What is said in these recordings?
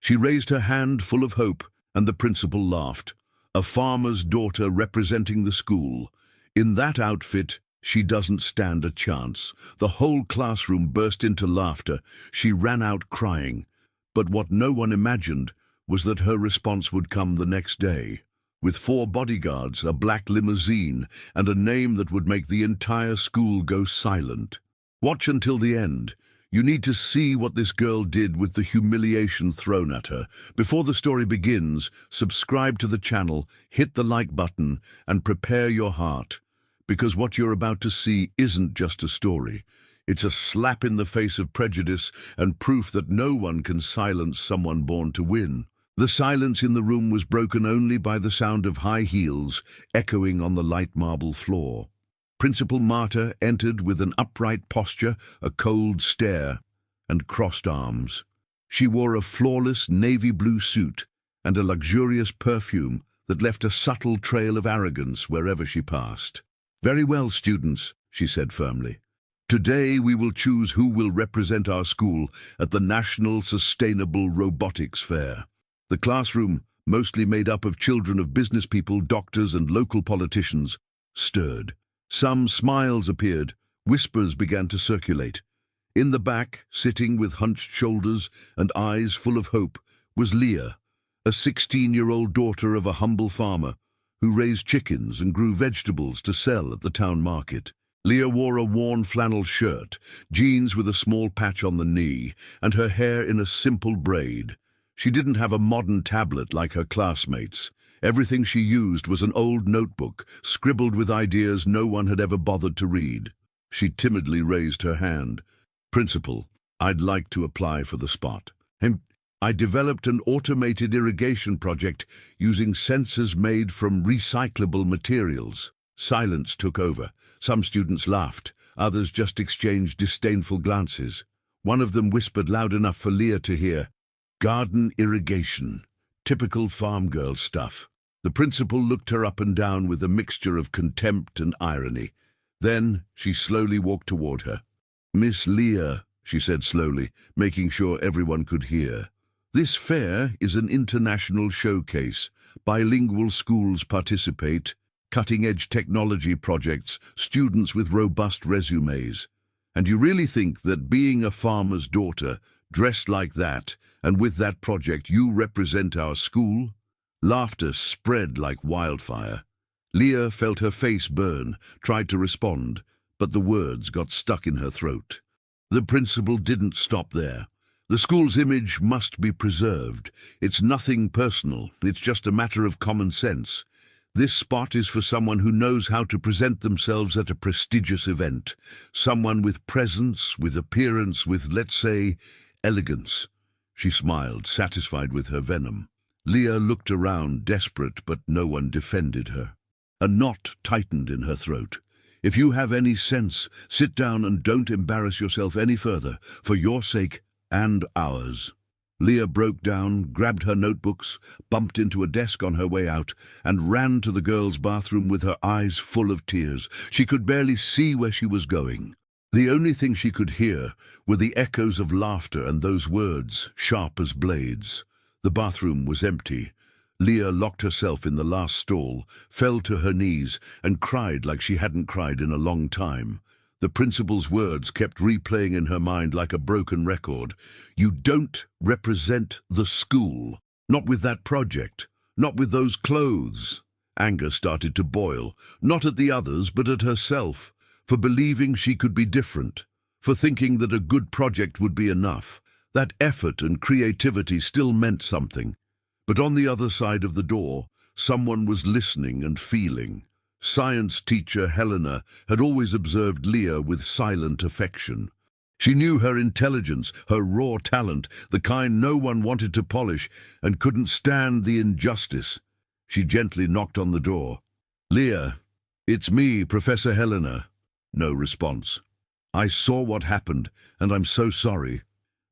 She raised her hand full of hope, and the principal laughed. A farmer's daughter representing the school. In that outfit, she doesn't stand a chance. The whole classroom burst into laughter. She ran out crying. But what no one imagined was that her response would come the next day, with 4 bodyguards, a black limousine, and a name that would make the entire school go silent. Watch until the end. You need to see what this girl did with the humiliation thrown at her. Before the story begins, subscribe to the channel, hit the like button, and prepare your heart. Because what you're about to see isn't just a story. It's a slap in the face of prejudice and proof that no one can silence someone born to win. The silence in the room was broken only by the sound of high heels echoing on the light marble floor. Principal Marta entered with an upright posture, a cold stare, and crossed arms. She wore a flawless navy blue suit and a luxurious perfume that left a subtle trail of arrogance wherever she passed. "Very well, students," she said firmly. "Today we will choose who will represent our school at the National Sustainable Robotics Fair." The classroom, mostly made up of children of business people, doctors, and local politicians, stirred. Some smiles appeared, whispers began to circulate. In the back, sitting with hunched shoulders and eyes full of hope, was Leah, a 16-year-old daughter of a humble farmer who raised chickens and grew vegetables to sell at the town market. Leah wore a worn flannel shirt, jeans with a small patch on the knee, and her hair in a simple braid. She didn't have a modern tablet like her classmates. Everything she used was an old notebook, scribbled with ideas no one had ever bothered to read. She timidly raised her hand. "Principal, I'd like to apply for the spot. I developed an automated irrigation project using sensors made from recyclable materials." Silence took over. Some students laughed. Others just exchanged disdainful glances. One of them whispered loud enough for Leah to hear, "Garden irrigation. Typical farm girl stuff." The principal looked her up and down with a mixture of contempt and irony. Then she slowly walked toward her. "Miss Leah," she said slowly, making sure everyone could hear, "this fair is an international showcase. Bilingual schools participate, cutting-edge technology projects, students with robust resumes. And you really think that being a farmer's daughter, dressed like that, and with that project you represent our school?" Laughter spread like wildfire. Leah felt her face burn, tried to respond, but the words got stuck in her throat. The principal didn't stop there. "The school's image must be preserved. It's nothing personal, it's just a matter of common sense. This spot is for someone who knows how to present themselves at a prestigious event. Someone with presence, with appearance, with, let's say, elegance." She smiled, satisfied with her venom. Leah looked around, desperate, but no one defended her. A knot tightened in her throat. "If you have any sense, sit down and don't embarrass yourself any further, for your sake and ours." Leah broke down, grabbed her notebooks, bumped into a desk on her way out, and ran to the girls' bathroom with her eyes full of tears. She could barely see where she was going. The only thing she could hear were the echoes of laughter and those words, sharp as blades. The bathroom was empty. Leah locked herself in the last stall, fell to her knees, and cried like she hadn't cried in a long time. The principal's words kept replaying in her mind like a broken record. "You don't represent the school. Not with that project. Not with those clothes." Anger started to boil, not at the others, but at herself, for believing she could be different, for thinking that a good project would be enough. That effort and creativity still meant something. But on the other side of the door, someone was listening and feeling. Science teacher Helena had always observed Leah with silent affection. She knew her intelligence, her raw talent, the kind no one wanted to polish, and couldn't stand the injustice. She gently knocked on the door. "Leah, it's me, Professor Helena." No response. "I saw what happened, and I'm so sorry."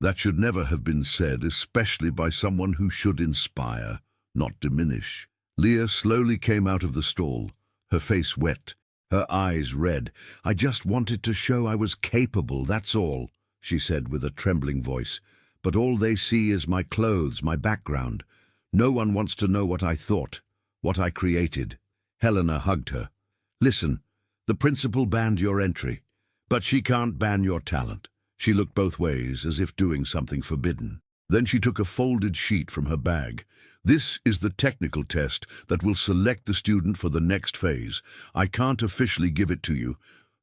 That should never have been said, especially by someone who should inspire, not diminish. Leah slowly came out of the stall, her face wet, her eyes red. "I just wanted to show I was capable, that's all," she said with a trembling voice. but all they see is my clothes, my background. No one wants to know what I thought, what I created." Helena hugged her. "Listen, the principal banned your entry, but she can't ban your talent." She looked both ways, as if doing something forbidden. Then she took a folded sheet from her bag. "This is the technical test that will select the student for the next phase. I can't officially give it to you,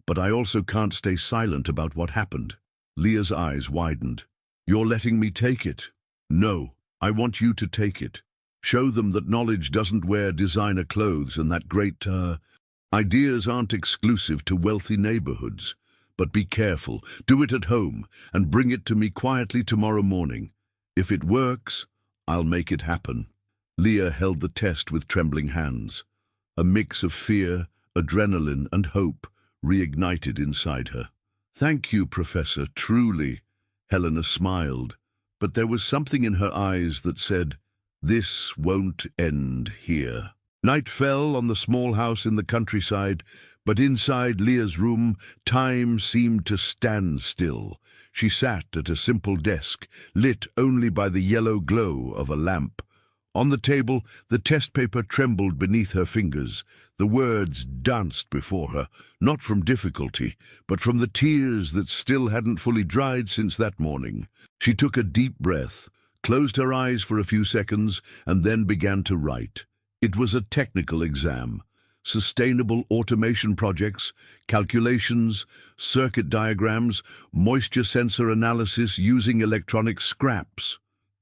but I also can't stay silent about what happened." Leah's eyes widened. "You're letting me take it?" "No, I want you to take it. Show them that knowledge doesn't wear designer clothes and that great ideas aren't exclusive to wealthy neighborhoods. But be careful, do it at home, and bring it to me quietly tomorrow morning. If it works, I'll make it happen." Leah held the test with trembling hands. A mix of fear, adrenaline, and hope reignited inside her. "Thank you, Professor, truly." Helena smiled, but there was something in her eyes that said, "This won't end here." Night fell on the small house in the countryside, but inside Leah's room, time seemed to stand still. She sat at a simple desk, lit only by the yellow glow of a lamp. On the table, the test paper trembled beneath her fingers. The words danced before her, not from difficulty, but from the tears that still hadn't fully dried since that morning. She took a deep breath, closed her eyes for a few seconds, and then began to write. It was a technical exam. Sustainable automation projects, calculations, circuit diagrams, moisture sensor analysis using electronic scraps.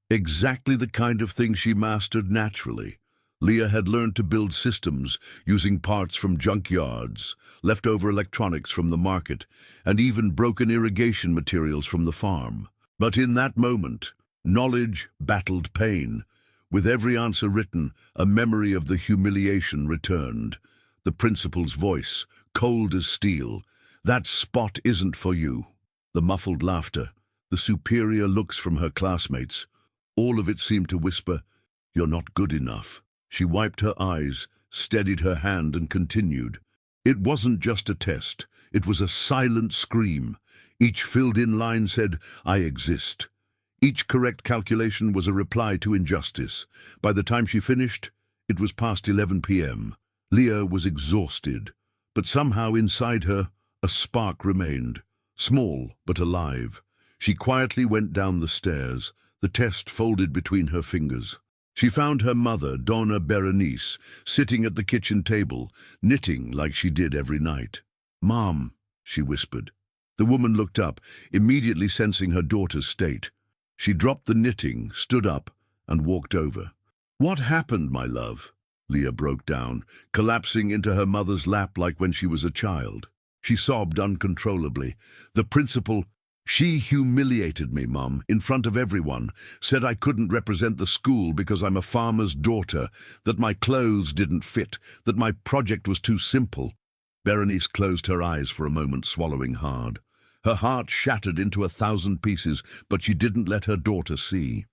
Exactly the kind of thing she mastered naturally. Leah had learned to build systems using parts from junkyards, leftover electronics from the market, and even broken irrigation materials from the farm. But in that moment, knowledge battled pain. With every answer written, a memory of the humiliation returned. The principal's voice, cold as steel. "That spot isn't for you." The muffled laughter, the superior looks from her classmates. All of it seemed to whisper, "You're not good enough." She wiped her eyes, steadied her hand, and continued. It wasn't just a test. It was a silent scream. Each filled-in line said, "I exist." Each correct calculation was a reply to injustice. By the time she finished, it was past 11 p.m. Leah was exhausted, but somehow inside her, a spark remained, small but alive. She quietly went down the stairs, the test folded between her fingers. She found her mother, Donna Berenice, sitting at the kitchen table, knitting like she did every night. "Mom," she whispered. The woman looked up, immediately sensing her daughter's state. She dropped the knitting, stood up, and walked over. "What happened, my love?" Leah broke down, collapsing into her mother's lap like when she was a child. She sobbed uncontrollably. "The principal, she humiliated me, Mom, in front of everyone, said I couldn't represent the school because I'm a farmer's daughter, that my clothes didn't fit, that my project was too simple." Berenice closed her eyes for a moment, swallowing hard. Her heart shattered into 1,000 pieces, but she didn't let her daughter see.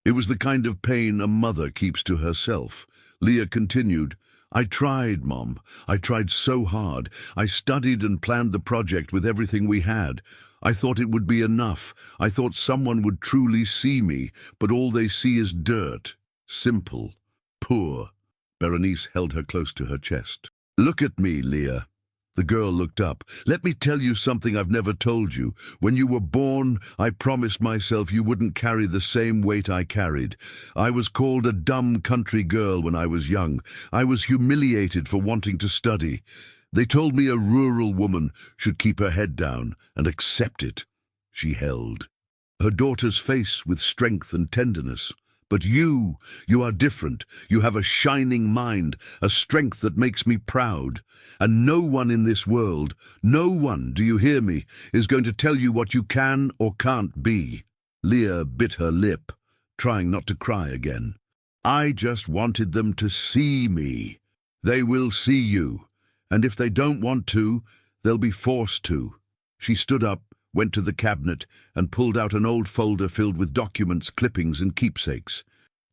It was the kind of pain a mother keeps to herself. Leah continued, "I tried, Mom. I tried so hard. I studied and planned the project with everything we had. I thought it would be enough. I thought someone would truly see me, but all they see is dirt. Simple. Poor." Berenice held her close to her chest. "Look at me, Leah." The girl looked up. "Let me tell you something I've never told you. When you were born, I promised myself you wouldn't carry the same weight I carried. I was called a dumb country girl when I was young. I was humiliated for wanting to study. They told me a rural woman should keep her head down and accept it." She held her daughter's face with strength and tenderness. "But you are different. You have a shining mind, a strength that makes me proud. And no one in this world, no one, do you hear me, is going to tell you what you can or can't be." Leah bit her lip, trying not to cry again. "I just wanted them to see me. They will see you. And if they don't want to, they'll be forced to." She stood up, went to the cabinet, and pulled out an old folder filled with documents, clippings, and keepsakes.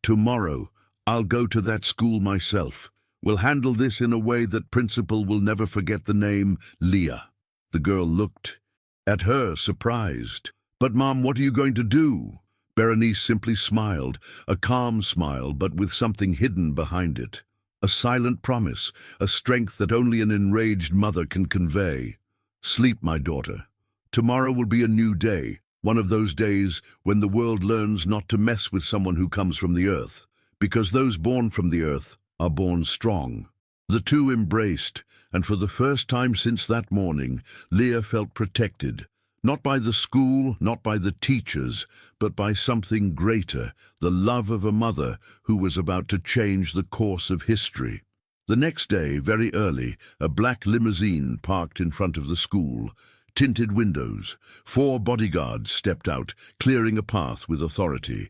"Tomorrow, I'll go to that school myself. We'll handle this in a way that principal will never forget the name Leah." The girl looked at her, surprised. "But, Mom, what are you going to do?" Berenice simply smiled, a calm smile, but with something hidden behind it. A silent promise, a strength that only an enraged mother can convey. Sleep, my daughter. Tomorrow will be a new day, one of those days when the world learns not to mess with someone who comes from the earth, because those born from the earth are born strong. The two embraced, and for the first time since that morning, Leah felt protected, not by the school, not by the teachers, but by something greater, the love of a mother who was about to change the course of history. The next day, very early, a black limousine parked in front of the school. Tinted windows. 4 bodyguards stepped out, clearing a path with authority.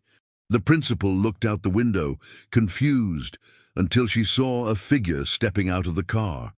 The principal looked out the window, confused, until she saw a figure stepping out of the car.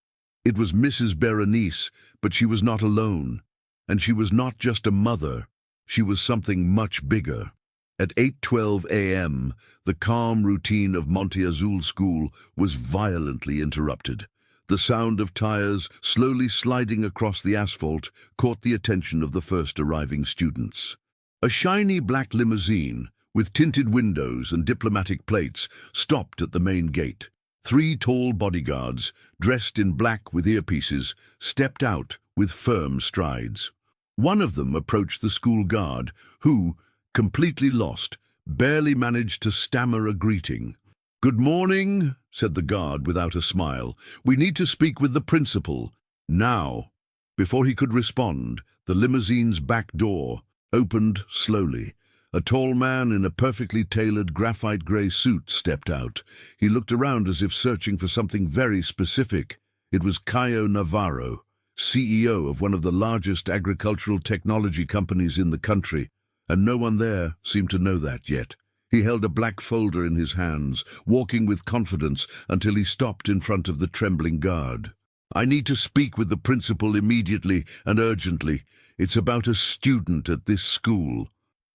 It was Mrs. Berenice, but she was not alone. And she was not just a mother, she was something much bigger. At 8:12 a.m., the calm routine of Monte Azul School was violently interrupted. The sound of tires slowly sliding across the asphalt caught the attention of the first arriving students. A shiny black limousine, with tinted windows and diplomatic plates, stopped at the main gate. 3 tall bodyguards, dressed in black with earpieces, stepped out with firm strides. One of them approached the school guard, who, completely lost, barely managed to stammer a greeting. "Good morning," said the guard without a smile. "We need to speak with the principal. Now." Before he could respond, the limousine's back door opened slowly. A tall man in a perfectly tailored graphite grey suit stepped out. He looked around as if searching for something very specific. It was Caio Navarro, CEO of one of the largest agricultural technology companies in the country, and no one there seemed to know that yet. He held a black folder in his hands, walking with confidence until he stopped in front of the trembling guard. "I need to speak with the principal immediately and urgently. It's about a student at this school."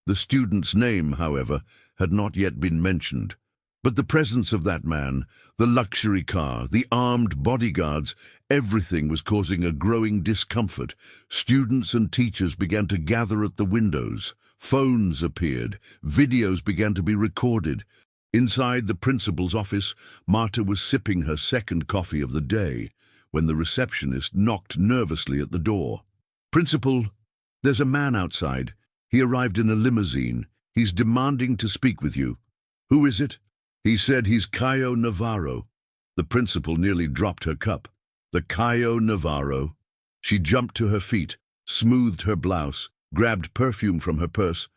The student's name, however, had not yet been mentioned. But the presence of that man, the luxury car, the armed bodyguards, everything was causing a growing discomfort. Students and teachers began to gather at the windows. Phones appeared. Videos began to be recorded. Inside the principal's office, Marta was sipping her second coffee of the day when the receptionist knocked nervously at the door. "Principal, there's a man outside. He arrived in a limousine. He's demanding to speak with you." "Who is it?" "He said he's Caio Navarro." The principal nearly dropped her cup. The Caio Navarro. She jumped to her feet, smoothed her blouse, grabbed perfume from her purse,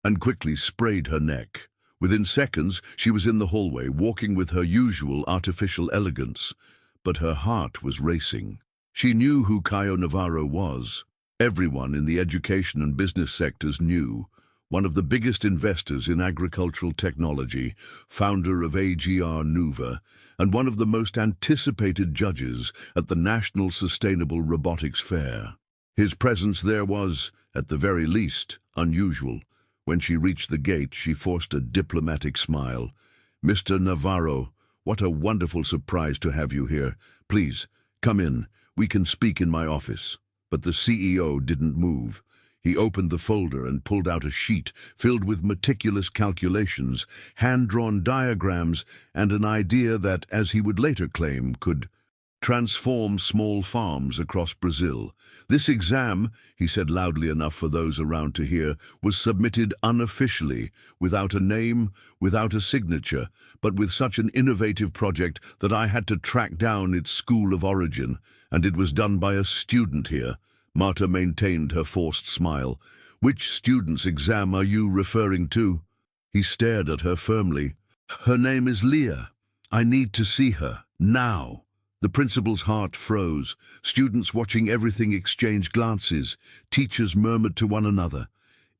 and quickly sprayed her neck. Within seconds, she was in the hallway, walking with her usual artificial elegance. But her heart was racing. She knew who Caio Navarro was. Everyone in the education and business sectors knew. One of the biggest investors in agricultural technology, founder of AGR Nuva, and one of the most anticipated judges at the National Sustainable Robotics Fair. His presence there was, at the very least, unusual. When she reached the gate, she forced a diplomatic smile. "Mr. Navarro, what a wonderful surprise to have you here. Please, come in. We can speak in my office." But the CEO didn't move. He opened the folder and pulled out a sheet filled with meticulous calculations, hand-drawn diagrams, and an idea that, as he would later claim, could transform small farms across Brazil. This exam, he said loudly enough for those around to hear, was submitted unofficially, without a name, without a signature, but with such an innovative project that I had to track down its school of origin, and it was done by a student here. Marta maintained her forced smile. "Which student's exam are you referring to?" He stared at her firmly. "Her name is Leah. I need to see her, now." The principal's heart froze. Students watching everything exchanged glances. Teachers murmured to one another.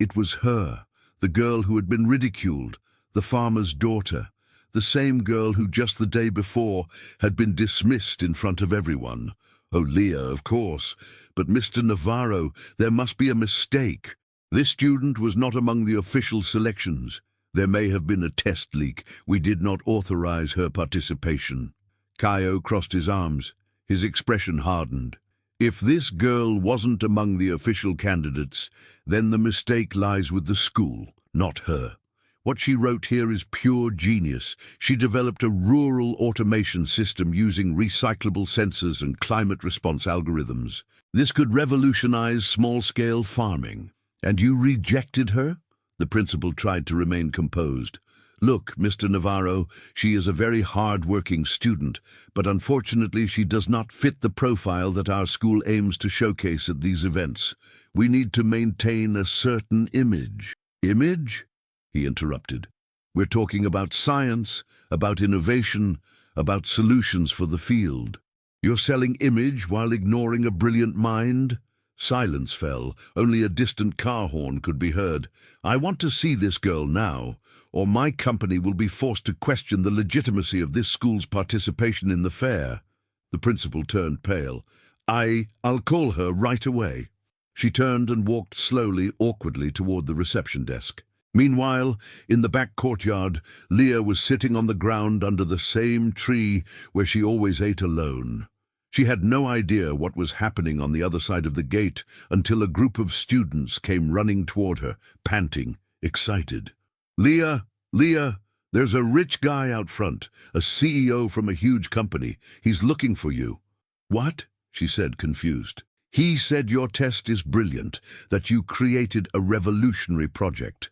It was her, the girl who had been ridiculed, the farmer's daughter, the same girl who just the day before had been dismissed in front of everyone. Oh, Leah, of course. But Mr. Navarro, there must be a mistake. This student was not among the official selections. There may have been a test leak. We did not authorize her participation. Caio crossed his arms. His expression hardened. If this girl wasn't among the official candidates, then the mistake lies with the school, not her. What she wrote here is pure genius. She developed a rural automation system using recyclable sensors and climate response algorithms. This could revolutionize small-scale farming. And you rejected her? The principal tried to remain composed. Look, Mr. Navarro, she is a very hard-working student, but unfortunately she does not fit the profile that our school aims to showcase at these events. We need to maintain a certain image. Image? He interrupted. We're talking about science, about innovation, about solutions for the field. You're selling image while ignoring a brilliant mind? Silence fell. Only a distant car horn could be heard. I want to see this girl now, or my company will be forced to question the legitimacy of this school's participation in the fair. The principal turned pale. I'll call her right away. She turned and walked slowly, awkwardly toward the reception desk. Meanwhile, in the back courtyard, Leah was sitting on the ground under the same tree where she always ate alone. She had no idea what was happening on the other side of the gate until a group of students came running toward her, panting, excited. Leah, there's a rich guy out front, a CEO from a huge company. He's looking for you. What? She said, confused. He said your test is brilliant, that you created a revolutionary project.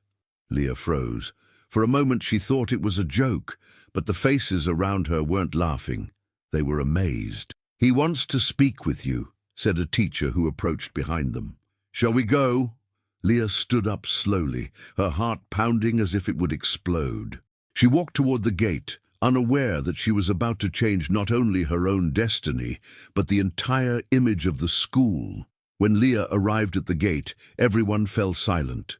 Leah froze. For a moment she thought it was a joke, but the faces around her weren't laughing. They were amazed. He wants to speak with you, said a teacher who approached behind them. Shall we go? Leah stood up slowly, her heart pounding as if it would explode. She walked toward the gate, unaware that she was about to change not only her own destiny, but the entire image of the school. When Leah arrived at the gate, everyone fell silent.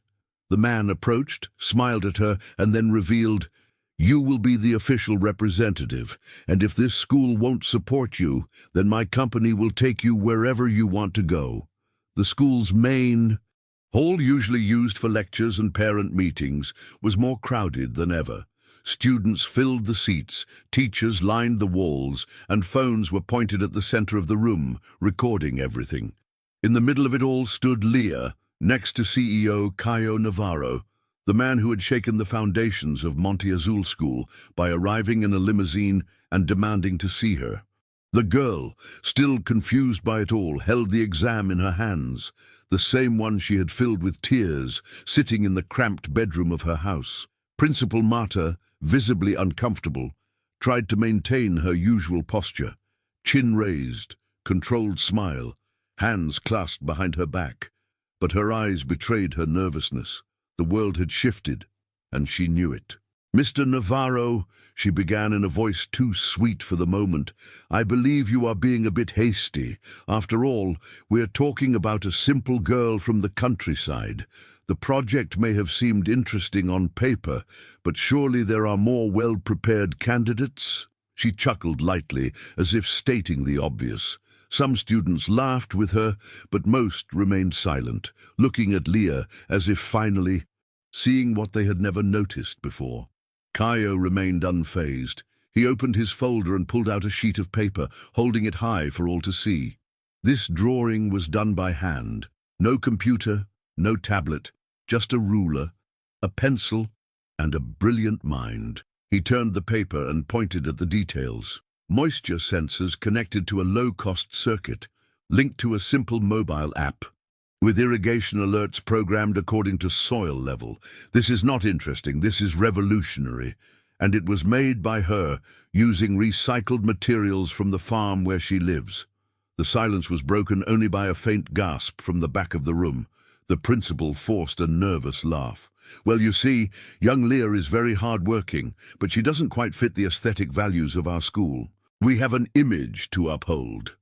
The man approached, smiled at her, and then revealed, "You will be the official representative, and if this school won't support you, then my company will take you wherever you want to go." The school's main hall, usually used for lectures and parent meetings, was more crowded than ever. Students filled the seats, teachers lined the walls, and phones were pointed at the center of the room, recording everything. In the middle of it all stood Leah, next to CEO Caio Navarro, the man who had shaken the foundations of Monte Azul School by arriving in a limousine and demanding to see her. The girl, still confused by it all, held the exam in her hands, the same one she had filled with tears, sitting in the cramped bedroom of her house. Principal Marta, visibly uncomfortable, tried to maintain her usual posture, chin raised, controlled smile, hands clasped behind her back. But her eyes betrayed her nervousness. The world had shifted, and she knew it. "Mr. Navarro," she began in a voice too sweet for the moment, "I believe you are being a bit hasty. After all, we're talking about a simple girl from the countryside. The project may have seemed interesting on paper, but surely there are more well-prepared candidates?" She chuckled lightly, as if stating the obvious. Some students laughed with her, but most remained silent, looking at Leah as if finally seeing what they had never noticed before. Caio remained unfazed. He opened his folder and pulled out a sheet of paper, holding it high for all to see. This drawing was done by hand. No computer, no tablet, just a ruler, a pencil, and a brilliant mind. He turned the paper and pointed at the details. Moisture sensors connected to a low-cost circuit, linked to a simple mobile app, with irrigation alerts programmed according to soil level. This is not interesting, this is revolutionary. And it was made by her, using recycled materials from the farm where she lives. The silence was broken only by a faint gasp from the back of the room. The principal forced a nervous laugh. "Well, you see, young Leah is very hard-working, but she doesn't quite fit the aesthetic values of our school. We have an image to uphold."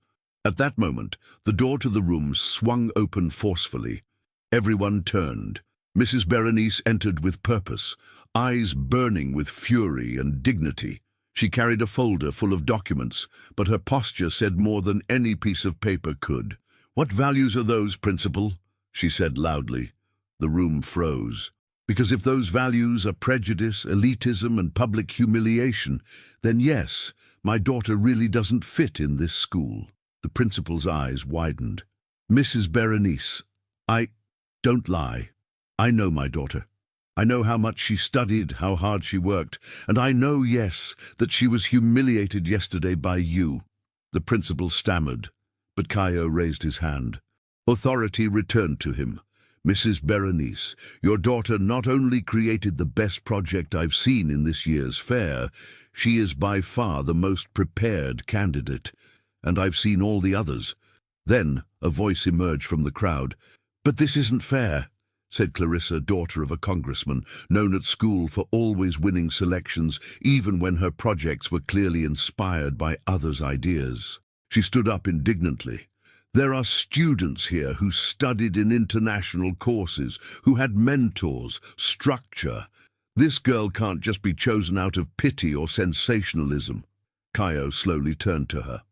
At that moment, the door to the room swung open forcefully. Everyone turned. Mrs. Berenice entered with purpose, eyes burning with fury and dignity. She carried a folder full of documents, but her posture said more than any piece of paper could. "What values are those, Principal?" she said loudly. The room froze. "Because if those values are prejudice, elitism, and public humiliation, then yes, my daughter really doesn't fit in this school." The principal's eyes widened. "Mrs. Berenice, don't lie. I know my daughter. I know how much she studied, how hard she worked, and I know, yes, that she was humiliated yesterday by you." The principal stammered, but Caio raised his hand. Authority returned to him. "Mrs. Berenice, your daughter not only created the best project I've seen in this year's fair, she is by far the most prepared candidate, and I've seen all the others." Then a voice emerged from the crowd. "But this isn't fair," said Clarissa, daughter of a congressman, known at school for always winning selections, even when her projects were clearly inspired by others' ideas. She stood up indignantly. "There are students here who studied in international courses, who had mentors, structure. This girl can't just be chosen out of pity or sensationalism." Caio slowly turned to her.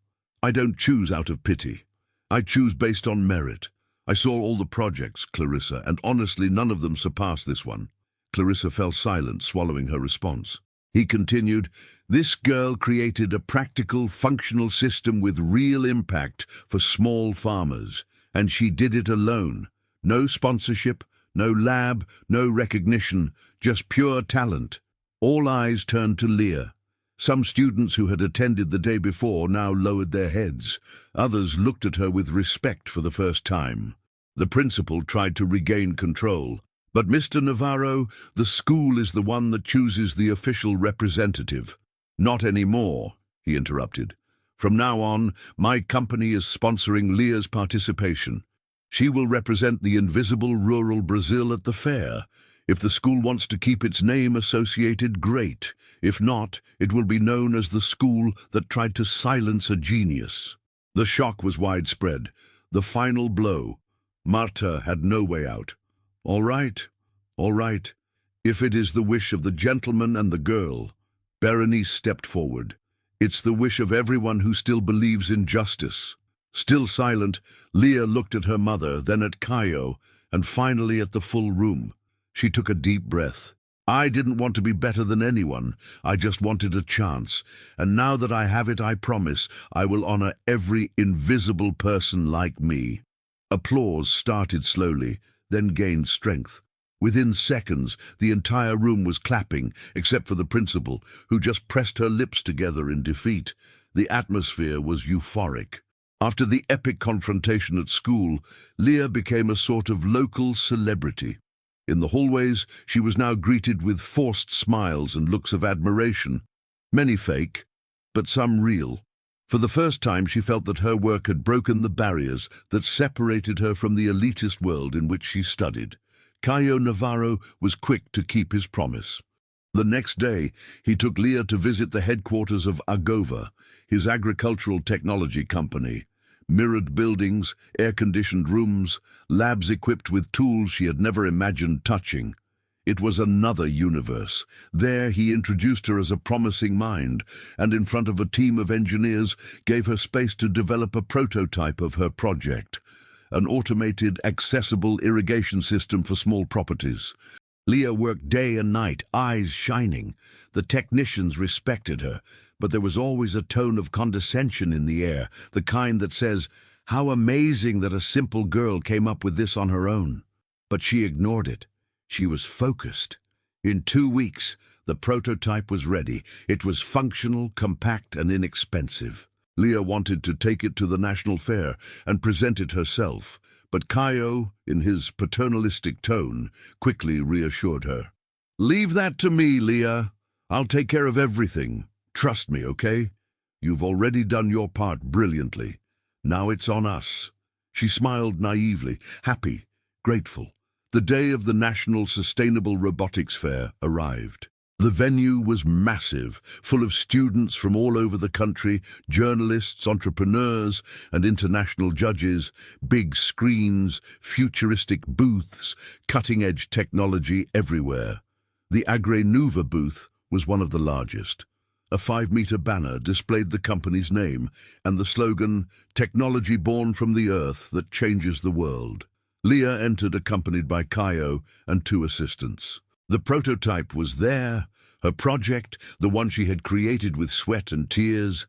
"I don't choose out of pity. I choose based on merit. I saw all the projects, Clarissa, and honestly none of them surpass this one." Clarissa fell silent, swallowing her response. He continued, "This girl created a practical, functional system with real impact for small farmers, and she did it alone. No sponsorship, no lab, no recognition, just pure talent." All eyes turned to Leah. Some students who had attended the day before now lowered their heads. Others looked at her with respect for the first time. The principal tried to regain control. "But Mr. Navarro, the school is the one that chooses the official representative." "Not anymore," he interrupted. "From now on, my company is sponsoring Leah's participation. She will represent the invisible rural Brazil at the fair. If the school wants to keep its name associated, great. If not, it will be known as the school that tried to silence a genius." The shock was widespread. The final blow. Marta had no way out. All right. If it is the wish of the gentleman and the girl." Berenice stepped forward. "It's the wish of everyone who still believes in justice." Still silent, Leah looked at her mother, then at Caio, and finally at the full room. She took a deep breath. "I didn't want to be better than anyone. I just wanted a chance. And now that I have it, I promise I will honor every invisible person like me." Applause started slowly, then gained strength. Within seconds, the entire room was clapping, except for the principal, who just pressed her lips together in defeat. The atmosphere was euphoric. After the epic confrontation at school, Leah became a sort of local celebrity. In the hallways, she was now greeted with forced smiles and looks of admiration, many fake, but some real. For the first time, she felt that her work had broken the barriers that separated her from the elitist world in which she studied. Caio Navarro was quick to keep his promise. The next day, he took Leah to visit the headquarters of Agova, his agricultural technology company. Mirrored buildings, air-conditioned rooms, labs equipped with tools she had never imagined touching. It was another universe. There he introduced her as a promising mind, and in front of a team of engineers gave her space to develop a prototype of her project, an automated, accessible irrigation system for small properties. Leah worked day and night, eyes shining. The technicians respected her, but there was always a tone of condescension in the air, the kind that says, "How amazing that a simple girl came up with this on her own." But she ignored it. She was focused. In 2 weeks, the prototype was ready. It was functional, compact, and inexpensive. Leah wanted to take it to the National Fair and present it herself, but Caio, in his paternalistic tone, quickly reassured her. "Leave that to me, Leah. I'll take care of everything. Trust me, okay? You've already done your part brilliantly. Now it's on us." She smiled naively, happy, grateful. The day of the National Sustainable Robotics Fair arrived. The venue was massive, full of students from all over the country, journalists, entrepreneurs, and international judges, big screens, futuristic booths, cutting-edge technology everywhere. The Agre Nuva booth was one of the largest. A 5-meter banner displayed the company's name and the slogan, "Technology born from the earth that changes the world." Leah entered accompanied by Caio and 2 assistants. The prototype was there, her project, the one she had created with sweat and tears,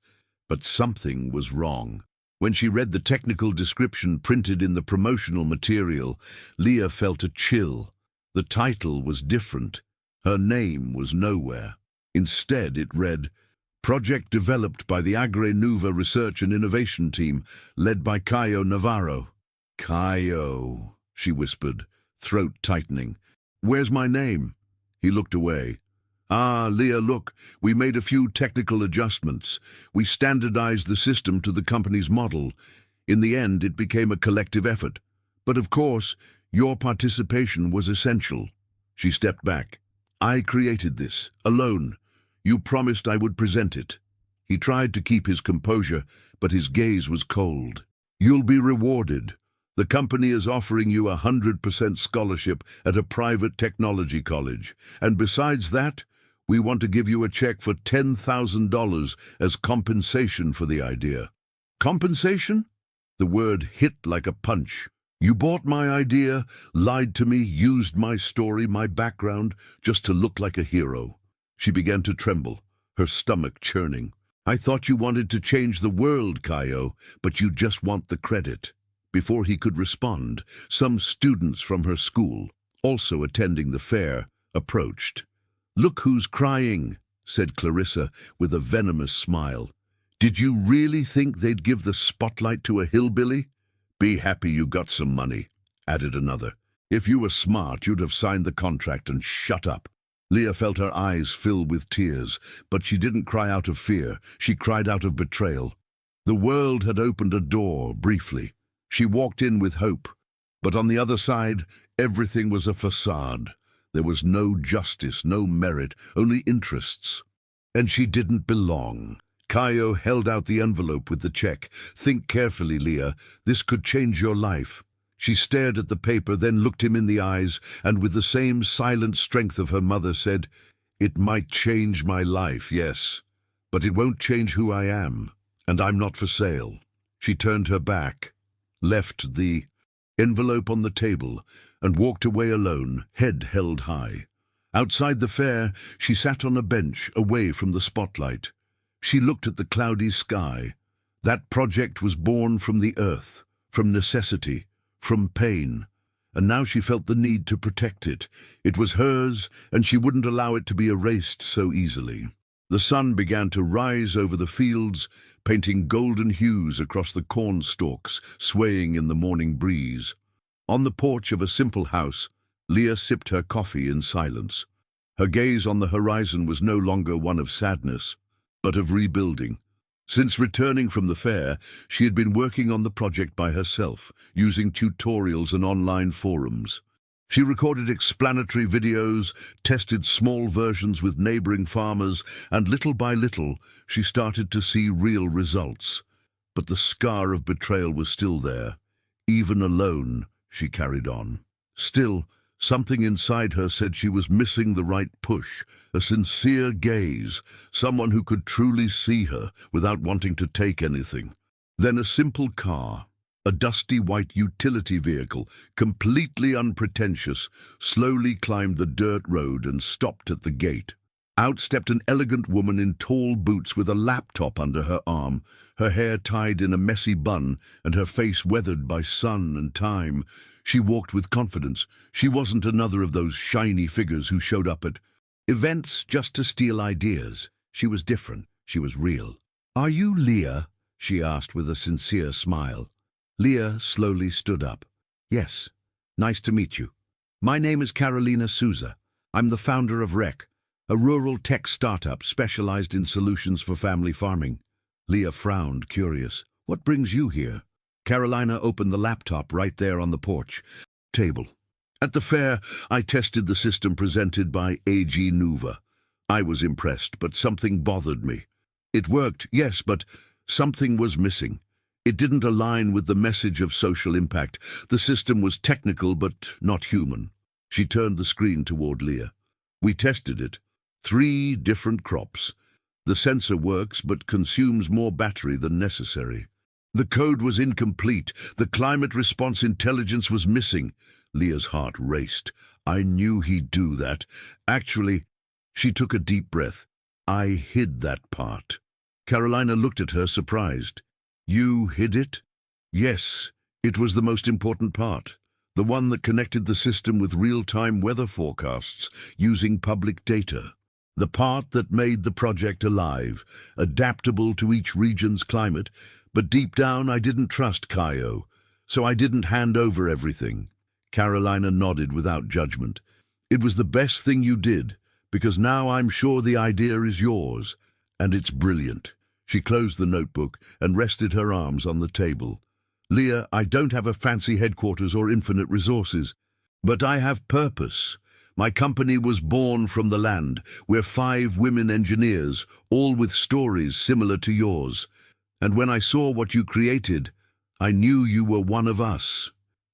but something was wrong. When she read the technical description printed in the promotional material, Leah felt a chill. The title was different. Her name was nowhere. Instead, it read, Project developed by the Agre Nuva Research and Innovation Team, led by Caio Navarro. Caio, she whispered, throat tightening. Where's my name? He looked away. Ah, Leah, look, we made a few technical adjustments. We standardized the system to the company's model. In the end, it became a collective effort. But of course, your participation was essential. She stepped back. I created this, alone. You promised I would present it. He tried to keep his composure, but his gaze was cold. You'll be rewarded. The company is offering you 100% scholarship at a private technology college. And besides that, we want to give you a check for $10,000 as compensation for the idea. Compensation? The word hit like a punch. You bought my idea, lied to me, used my story, my background, just to look like a hero. She began to tremble, her stomach churning. I thought you wanted to change the world, Caio, but you just want the credit. Before he could respond, some students from her school, also attending the fair, approached. Look who's crying, said Clarissa with a venomous smile. Did you really think they'd give the spotlight to a hillbilly? Be happy you got some money, added another. If you were smart, you'd have signed the contract and shut up. Leah felt her eyes fill with tears, but she didn't cry out of fear. She cried out of betrayal. The world had opened a door, briefly. She walked in with hope. But on the other side, everything was a facade. There was no justice, no merit, only interests. And she didn't belong. Caio held out the envelope with the check. Think carefully, Leah. This could change your life. She stared at the paper, then looked him in the eyes, and with the same silent strength of her mother said, It might change my life, yes, but it won't change who I am, and I'm not for sale. She turned her back, left the envelope on the table, and walked away alone, head held high. Outside the fair, she sat on a bench, away from the spotlight. She looked at the cloudy sky. That project was born from the earth, from necessity, from pain, and now she felt the need to protect it. It was hers, and she wouldn't allow it to be erased so easily. The sun began to rise over the fields, painting golden hues across the corn stalks, swaying in the morning breeze. On the porch of a simple house, Leah sipped her coffee in silence. Her gaze on the horizon was no longer one of sadness, but of rebuilding. Since returning from the fair, she had been working on the project by herself, using tutorials and online forums. She recorded explanatory videos, tested small versions with neighboring farmers, and little by little, she started to see real results. But the scar of betrayal was still there. Even alone, she carried on. Still, something inside her said she was missing the right push, a sincere gaze, someone who could truly see her without wanting to take anything. Then a simple car, a dusty white utility vehicle, completely unpretentious, slowly climbed the dirt road and stopped at the gate. Out stepped an elegant woman in tall boots with a laptop under her arm, her hair tied in a messy bun and her face weathered by sun and time. She walked with confidence. She wasn't another of those shiny figures who showed up at events just to steal ideas. She was different. She was real. "Are you Leah?" she asked with a sincere smile. Leah slowly stood up. "Yes, nice to meet you. My name is Carolina Souza. I'm the founder of REC, a rural tech startup specialized in solutions for family farming." Leah frowned, curious. "What brings you here?" Carolina opened the laptop right there on the porch table. "At the fair, I tested the system presented by AG Nuva. I was impressed, but something bothered me. It worked, yes, but something was missing. It didn't align with the message of social impact. The system was technical, but not human." She turned the screen toward Leah. "We tested it. 3 different crops. The sensor works, but consumes more battery than necessary. The code was incomplete. The climate response intelligence was missing." Leah's heart raced. "I knew he'd do that. Actually," she took a deep breath, "I hid that part." Carolina looked at her, surprised. "You hid it?" "Yes, it was the most important part. the one that connected the system with real-time weather forecasts using public data. The part that made the project alive, adaptable to each region's climate, but deep down I didn't trust Kaio, so I didn't hand over everything. Carolina nodded without judgment. It was the best thing you did, because now I'm sure the idea is yours, and it's brilliant. She closed the notebook and rested her arms on the table. Leah, I don't have a fancy headquarters or infinite resources, but I have purpose. My company was born from the land. We're 5 women engineers, all with stories similar to yours. And when I saw what you created, I knew you were one of us.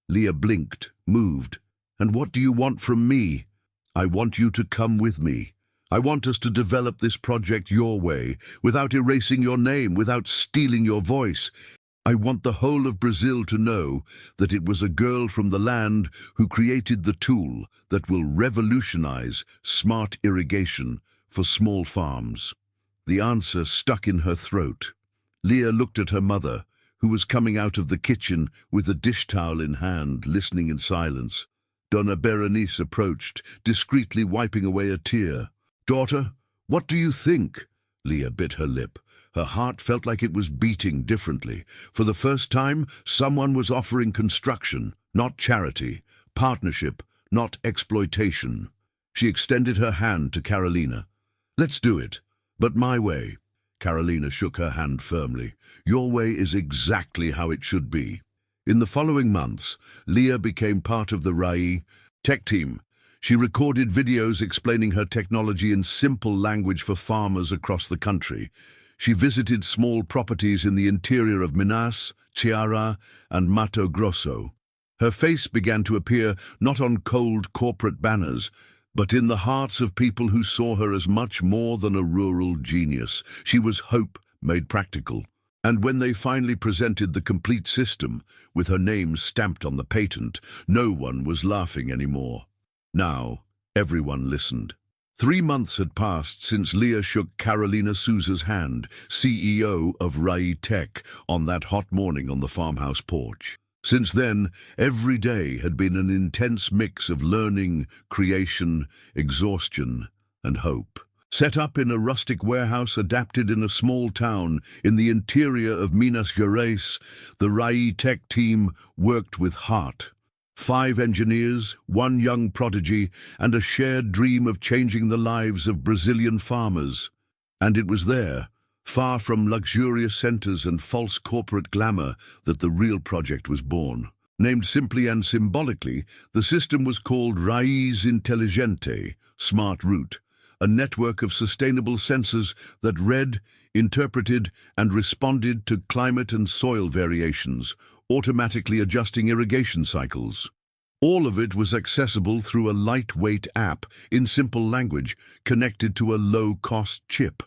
Leah blinked, moved. And what do you want from me? I want you to come with me. I want us to develop this project your way, without erasing your name, without stealing your voice. I want the whole of Brazil to know that it was a girl from the land who created the tool that will revolutionize smart irrigation for small farms. The answer stuck in her throat. Leah looked at her mother, who was coming out of the kitchen with a dish towel in hand, listening in silence. Donna Berenice approached, discreetly wiping away a tear. Daughter, what do you think? Leah bit her lip. Her heart felt like it was beating differently. For the first time, someone was offering construction, not charity, partnership, not exploitation. She extended her hand to Carolina. Let's do it, but my way. Carolina shook her hand firmly. Your way is exactly how it should be. In the following months, Leah became part of the RAI tech team. She recorded videos explaining her technology in simple language for farmers across the country. She visited small properties in the interior of Minas, Ceará, and Mato Grosso. Her face began to appear not on cold corporate banners, but in the hearts of people who saw her as much more than a rural genius. She was hope made practical. And when they finally presented the complete system, with her name stamped on the patent, no one was laughing anymore. Now, everyone listened. 3 months had passed since Leah shook Carolina Souza's hand, CEO of RAI Tech, on that hot morning on the farmhouse porch. Since then, every day had been an intense mix of learning, creation, exhaustion, and hope. Set up in a rustic warehouse adapted in a small town in the interior of Minas Gerais, the RAI Tech team worked with heart. 5 engineers, 1 young prodigy, and a shared dream of changing the lives of Brazilian farmers. And it was there, far from luxurious centers and false corporate glamour, that the real project was born. Named simply and symbolically, the system was called Raiz Inteligente, Smart Route, a network of sustainable sensors that read, interpreted, and responded to climate and soil variations, automatically adjusting irrigation cycles. All of it was accessible through a lightweight app in simple language connected to a low-cost chip.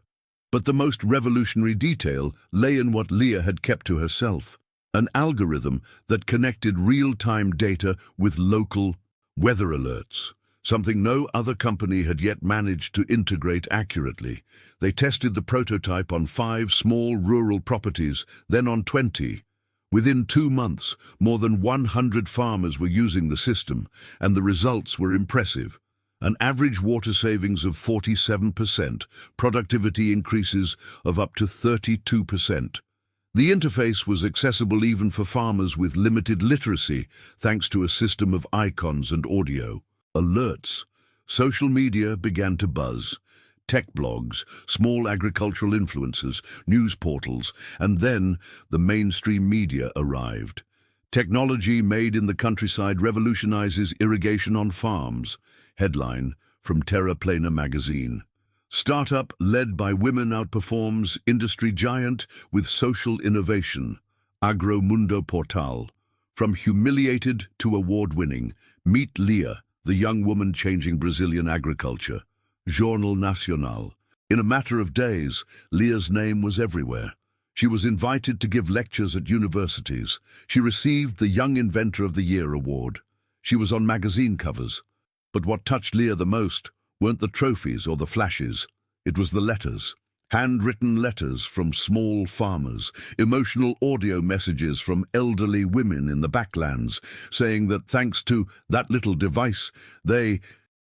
But the most revolutionary detail lay in what Leah had kept to herself, an algorithm that connected real-time data with local weather alerts, something no other company had yet managed to integrate accurately. They tested the prototype on 5 small rural properties, then on 20. Within 2 months, more than 100 farmers were using the system, and the results were impressive. An average water savings of 47%, productivity increases of up to 32%. The interface was accessible even for farmers with limited literacy, thanks to a system of icons and audio. Alerts. Social media began to buzz. Tech blogs, small agricultural influencers, news portals, and then the mainstream media arrived. Technology made in the countryside revolutionizes irrigation on farms. Headline from Terra Plena magazine. Startup led by women outperforms industry giant with social innovation. Agromundo Portal. From humiliated to award-winning, meet Leah, the young woman changing Brazilian agriculture. Jornal Nacional. In a matter of days, Leah's name was everywhere. She was invited to give lectures at universities. She received the Young Inventor of the Year award. She was on magazine covers. But what touched Leah the most weren't the trophies or the flashes. It was the letters. Handwritten letters from small farmers, emotional audio messages from elderly women in the backlands, saying that thanks to that little device, they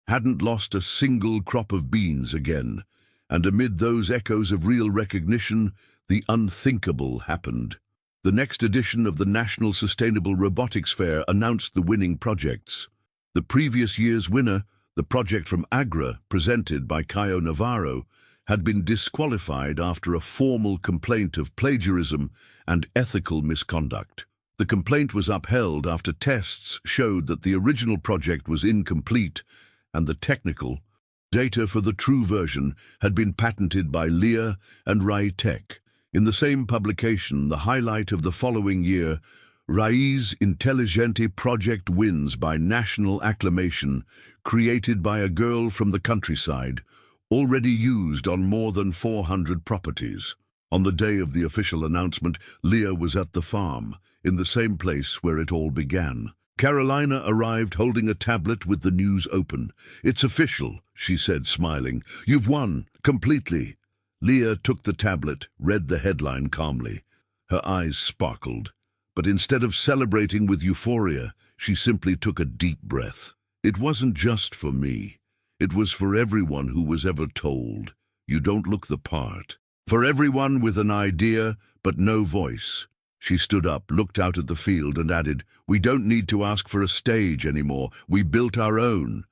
hadn't lost a single crop of beans again. And amid those echoes of real recognition, the unthinkable happened. The next edition of the National Sustainable Robotics Fair announced the winning projects. The previous year's winner, the project from Agra, presented by Caio Navarro, had been disqualified after a formal complaint of plagiarism and ethical misconduct. The complaint was upheld after tests showed that the original project was incomplete and the technical data for the true version had been patented by Lear and Rai Tech. In the same publication, the highlight of the following year, Rai's Intelligente project wins by national acclamation, created by a girl from the countryside, already used on more than 400 properties. On the day of the official announcement, Leah was at the farm, in the same place where it all began. Carolina arrived holding a tablet with the news open. "It's official," she said, smiling. "You've won, completely." Leah took the tablet, read the headline calmly. Her eyes sparkled, but instead of celebrating with euphoria, she simply took a deep breath. It wasn't just for me. It was for everyone who was ever told, "You don't look the part." For everyone with an idea, but no voice. She stood up, looked out at the field, and added, "We don't need to ask for a stage anymore. We built our own."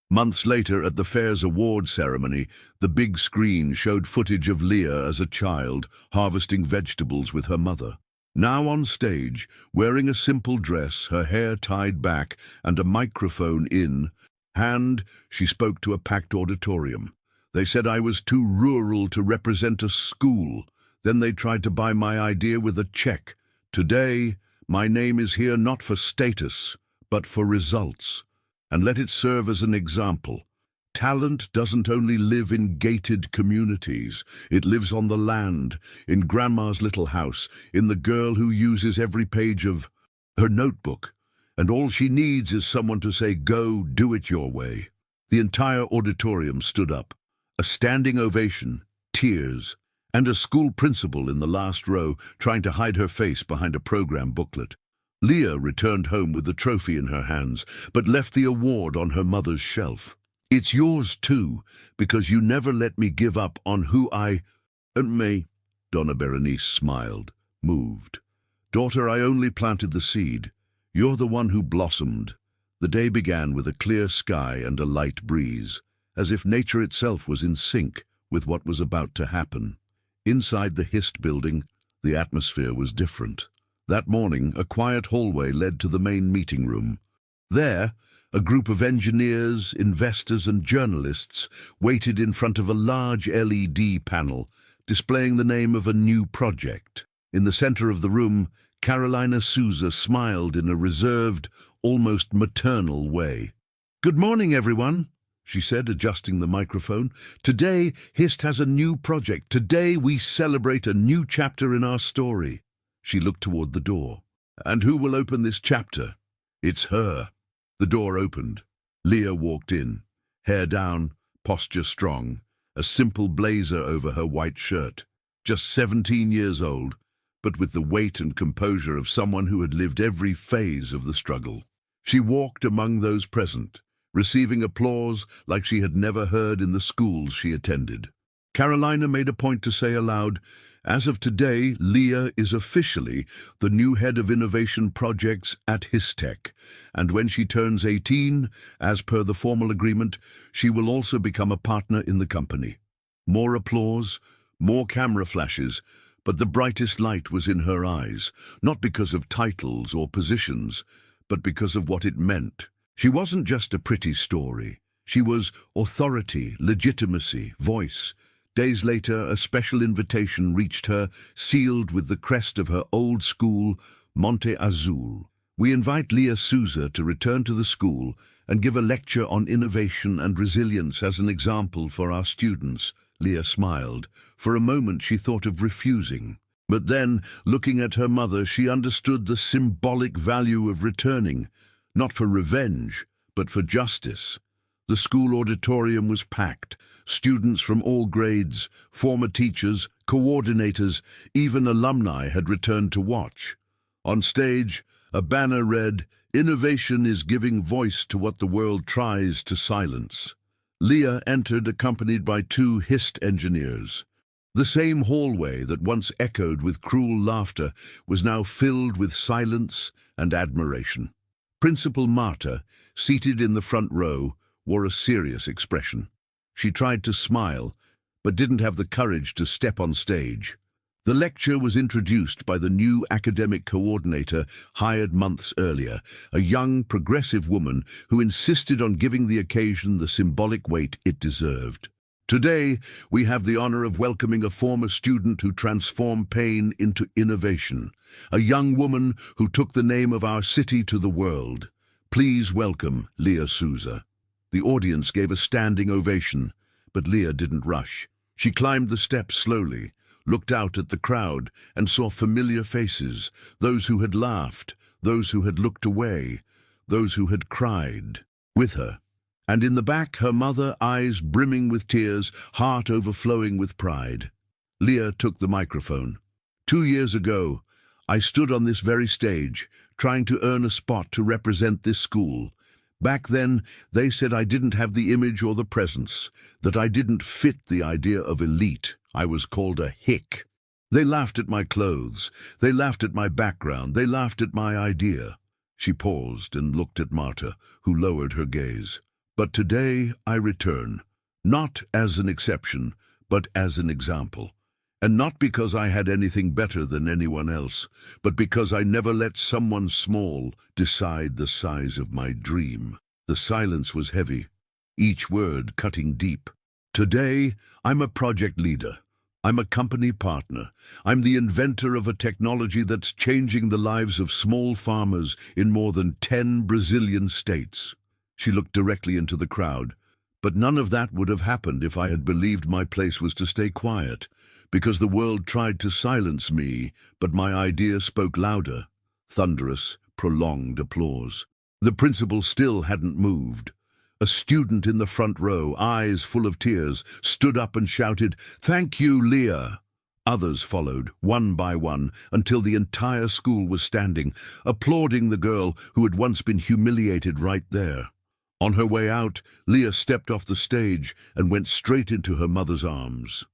Months later, at the fair's award ceremony, the big screen showed footage of Leah as a child, harvesting vegetables with her mother. Now on stage, wearing a simple dress, her hair tied back, and a microphone in hand, she spoke to a packed auditorium. "They said I was too rural to represent a school. Then they tried to buy my idea with a check. Today, my name is here not for status, but for results. And let it serve as an example. Talent doesn't only live in gated communities. It lives on the land, in Grandma's little house, in the girl who uses every page of her notebook. And all she needs is someone to say, 'Go, do it your way.'" The entire auditorium stood up. A standing ovation, tears, and a school principal in the last row trying to hide her face behind a program booklet. Leah returned home with the trophy in her hands, but left the award on her mother's shelf. "It's yours too, because you never let me give up on who I may." Donna Berenice smiled, moved. "Daughter, I only planted the seed. You're the one who blossomed." The day began with a clear sky and a light breeze, as if nature itself was in sync with what was about to happen. Inside the HIST building, the atmosphere was different. That morning, a quiet hallway led to the main meeting room. There, a group of engineers, investors, and journalists waited in front of a large LED panel, displaying the name of a new project. In the center of the room, Carolina Souza smiled in a reserved, almost maternal way. "Good morning, everyone," she said, adjusting the microphone. "Today, HIST has a new project. Today, we celebrate a new chapter in our story." She looked toward the door. "And who will open this chapter?" "It's her." The door opened. Leah walked in, hair down, posture strong, a simple blazer over her white shirt. Just 17 years old, but with the weight and composure of someone who had lived every phase of the struggle. She walked among those present, receiving applause like she had never heard in the schools she attended. Carolina made a point to say aloud, "As of today, Leah is officially the new head of innovation projects at HISTech, and when she turns 18, as per the formal agreement, she will also become a partner in the company." More applause, more camera flashes, but the brightest light was in her eyes, not because of titles or positions, but because of what it meant. She wasn't just a pretty story. She was authority, legitimacy, voice. Days later, a special invitation reached her, sealed with the crest of her old school, Monte Azul. "We invite Leah Souza to return to the school and give a lecture on innovation and resilience as an example for our students." Leah smiled. For a moment she thought of refusing. But then, looking at her mother, she understood the symbolic value of returning, not for revenge, but for justice. The school auditorium was packed. Students from all grades, former teachers, coordinators, even alumni had returned to watch. On stage, a banner read, "Innovation is giving voice to what the world tries to silence." Leah entered accompanied by two HIST engineers. The same hallway that once echoed with cruel laughter was now filled with silence and admiration. Principal Marta, seated in the front row, wore a serious expression. She tried to smile, but didn't have the courage to step on stage. The lecture was introduced by the new academic coordinator hired months earlier, a young, progressive woman who insisted on giving the occasion the symbolic weight it deserved. Today, we have the honor of welcoming a former student who transformed pain into innovation, a young woman who took the name of our city to the world. Please welcome Leah Souza. The audience gave a standing ovation, but Leah didn't rush. She climbed the steps slowly, looked out at the crowd, and saw familiar faces, those who had laughed, those who had looked away, those who had cried with her. And in the back, her mother, eyes brimming with tears, heart overflowing with pride. Leah took the microphone. 2 years ago, I stood on this very stage, trying to earn a spot to represent this school. Back then, they said I didn't have the image or the presence, that I didn't fit the idea of elite. I was called a hick. They laughed at my clothes. They laughed at my background. They laughed at my idea. She paused and looked at Marta, who lowered her gaze. But today I return, not as an exception, but as an example. And not because I had anything better than anyone else, but because I never let someone small decide the size of my dream. The silence was heavy, each word cutting deep. Today, I'm a project leader. I'm a company partner. I'm the inventor of a technology that's changing the lives of small farmers in more than 10 Brazilian states. She looked directly into the crowd. But none of that would have happened if I had believed my place was to stay quiet, because the world tried to silence me, but my idea spoke louder. Thunderous, prolonged applause. The principal still hadn't moved. A student in the front row, eyes full of tears, stood up and shouted, "Thank you, Leah." Others followed, one by one, until the entire school was standing, applauding the girl who had once been humiliated right there. On her way out, Leah stepped off the stage and went straight into her mother's arms.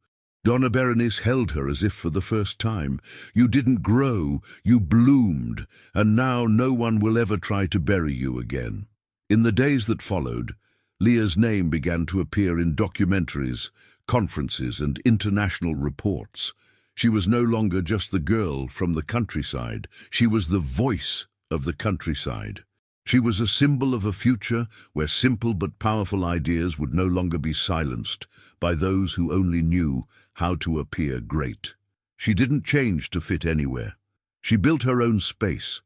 Donna Berenice held her as if for the first time. "You didn't grow, you bloomed, and now no one will ever try to bury you again." In the days that followed, Leah's name began to appear in documentaries, conferences, and international reports. She was no longer just the girl from the countryside. She was the voice of the countryside. She was a symbol of a future where simple but powerful ideas would no longer be silenced by those who only knew how to appear great. She didn't change to fit anywhere. She built her own space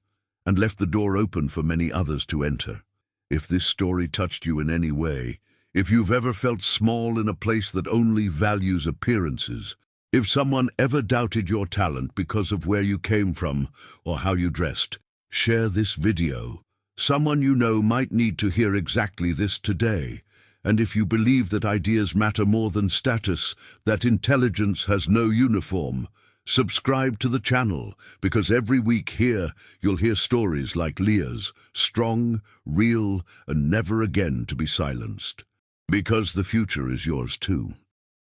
and left the door open for many others to enter. If this story touched you in any way, if you've ever felt small in a place that only values appearances, if someone ever doubted your talent because of where you came from or how you dressed, share this video. Someone you know might need to hear exactly this today. And if you believe that ideas matter more than status, that intelligence has no uniform, subscribe to the channel, because every week here you'll hear stories like Leah's, strong, real, and never again to be silenced. Because the future is yours too.